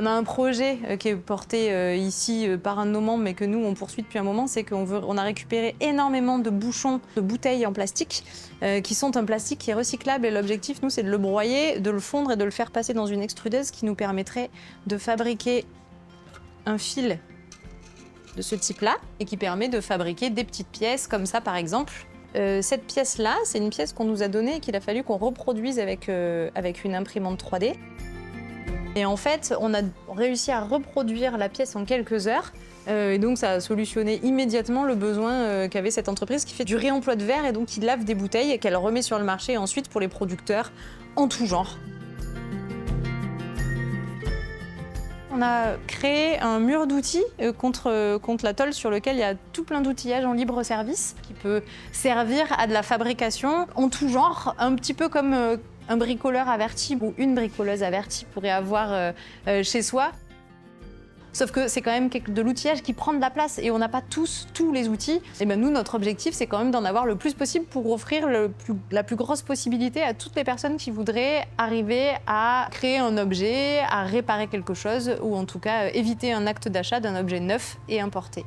On a un projet qui est porté ici par un de nos membres, mais que nous, on poursuit depuis un moment, c'est qu'on a récupéré énormément de bouchons de bouteilles en plastique, qui sont un plastique qui est recyclable. Et l'objectif, nous, c'est de le broyer, de le fondre et de le faire passer dans une extrudeuse qui nous permettrait de fabriquer un fil de ce type-là et qui permet de fabriquer des petites pièces comme ça, par exemple. Cette pièce-là, c'est une pièce qu'on nous a donnée et qu'il a fallu qu'on reproduise avec une imprimante 3D. Et en fait, on a réussi à reproduire la pièce en quelques heures. Et donc, ça a solutionné immédiatement le besoin qu'avait cette entreprise qui fait du réemploi de verre et donc qui lave des bouteilles et qu'elle remet sur le marché ensuite pour les producteurs en tout genre. On a créé un mur d'outils contre la tôle sur lequel il y a tout plein d'outillages en libre service qui peut servir à de la fabrication en tout genre, un petit peu comme un bricoleur averti ou une bricoleuse avertie pourrait avoir chez soi. Sauf que c'est quand même de l'outillage qui prend de la place et on n'a pas tous les outils. Et ben nous, notre objectif, c'est quand même d'en avoir le plus possible pour offrir la plus grosse possibilité à toutes les personnes qui voudraient arriver à créer un objet, à réparer quelque chose ou en tout cas éviter un acte d'achat d'un objet neuf et importé.